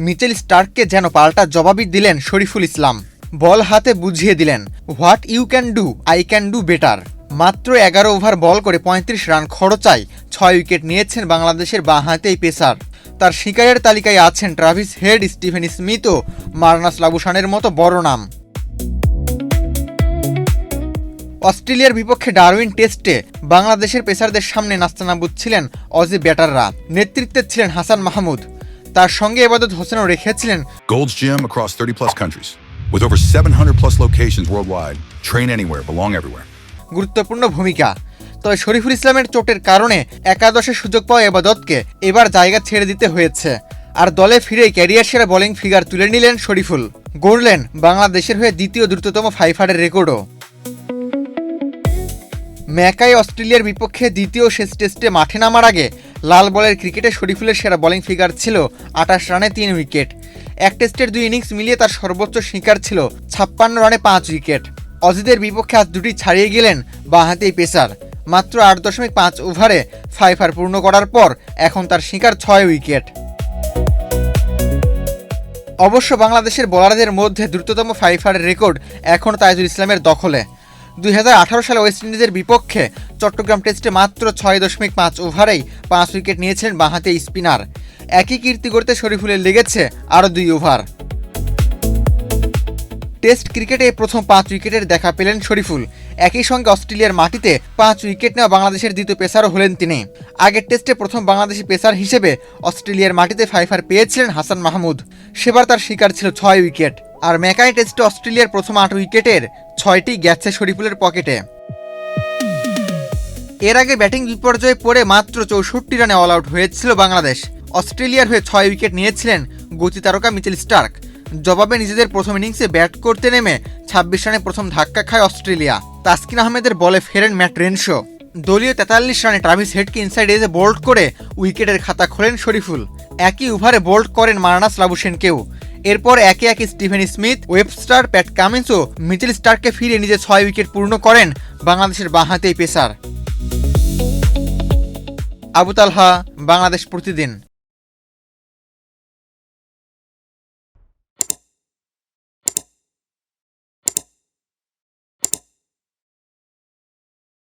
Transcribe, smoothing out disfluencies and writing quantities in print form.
Mitchell স্টার্ককে যেন পাল্টা জবাবই দিলেন শরীফুল ইসলাম। বল হাতে বুঝিয়ে দিলেন, what you can do I can do better. মাত্র 11 ওভার বল করে 35 রান খরচায় 6 উইকেট নিয়েছেন বাংলাদেশের বাঁহাতি এই পেসার। তার শিকারের তালিকায় আছেন ট্রাভিস হেড, স্টিভেন স্মিথ ও মার্নাস লাবুশানের মতো বড় নাম। অস্ট্রেলিয়ার বিপক্ষে ডারউইন টেস্টে বাংলাদেশের পেসারদের সামনে নাস্তানাবুদ ছিলেন অজি ব্যাটাররা। নেতৃত্বে ছিলেন হাসান মাহমুদ, তার সঙ্গে এবাদত হোসেনও রেখেছিলেন Gold's Gym across 30+ countries with over 700+ locations worldwide. Train anywhere, belong everywhere. গুরুত্বপূর্ণ ভূমিকা। তবে শরীফুল ইসলামের চোটের কারণে একাদশে সুযোগ পাওয়া এবাদতকে এবার জায়গা ছেড়ে দিতে হয়েছে। আর দলে ফিরেই ক্যারিয়ার সেরা বোলিং ফিগার তুলে নিলেন শরীফুল, গড়লেন বাংলাদেশের হয়ে দ্বিতীয় দ্রুততম 500 রেকর্ডও। ম্যাকাই অস্ট্রেলিয়ার বিপক্ষে দ্বিতীয় শেষ টেস্টে মাঠে নামার আগে লাল বলের ক্রিকেটে শরীফুলের সেরা বোলিং ফিগার ছিল 28 রানে 3 উইকেট। এক টেস্টের 2 ইনিংস মিলিয়ে তার সর্বোচ্চ শিকার ছিল 56 রানে 5 উইকেট। অজিদের বিপক্ষে আজ দুটি ছাড়িয়ে গেলেন বাঁহাতি পেসার। মাত্র 8.5 ওভারে 5 পূর্ণ করার পর এখন তার শিকার 6 উইকেট। অবশ্য বাংলাদেশের বোলারদের মধ্যে দ্রুততম 5 রেকর্ড এখন তাইজুল ইসলামের দখলে। 2018 সালে ওয়েস্ট ইন্ডিজের বিপক্ষে চট্টগ্রাম টেস্টে মাত্র 6.5 ওভারেই 5 উইকেট নিয়েছিলেন বাঁহাতি স্পিনার। একই কীর্তি গড়তে শরীফুলের লেগেছে আরও 2 ওভার। টেস্ট ক্রিকেটে প্রথম 5 উইকেটের দেখা পেলেন শরীফুল। একই সঙ্গে অস্ট্রেলিয়ার মাটিতে 5 উইকেট নেওয়া বাংলাদেশের দ্বিতীয় পেসারও হলেন তিনি। আগের টেস্টে প্রথম বাংলাদেশি পেসার হিসেবে অস্ট্রেলিয়ার মাটিতে 5 পেয়েছিলেন হাসান মাহমুদ। সেবার তার শিকার ছিল 6 উইকেট। আর ম্যাকাই টেস্টে অস্ট্রেলিয়ার প্রথম 8 উইকেটের 6টি গেছে শরীফুলের পকেটে। এর আগে ব্যাটিং বিপর্যয়ে পড়ে মাত্র 64 রানে অল আউট হয়েছিল বাংলাদেশ। অস্ট্রেলিয়ার হয়ে 6 উইকেট নিয়েছিলেন গতি তারকা মিচেল স্টার্ক। জবাবে নিজেদের প্রথম ইনিংসে ব্যাট করতে নেমে 26 রানে প্রথম ধাক্কা খায় অস্ট্রেলিয়া। তাসকিন আহমেদের বলে ফেরেন ম্যাট রেনশো। দলীয় 43 রানে ট্রাভিস হেডকে ইনসাইড এজে বোল্ড করে উইকেটের খাতা খোলেন শরীফুল। একই ওভারে বোল্ড করেন মার্নাস লাবুশেনকেও। এরপর একে একে Steven Smith, Webster, Pat Cummins ও মিচেল স্টার্ককে ফিরিয়ে নিজে 6 উইকেট পূর্ণ করেন বাংলাদেশের বাঁহাতি পেসার। আবু তালহা, বাংলাদেশ প্রতিদিন।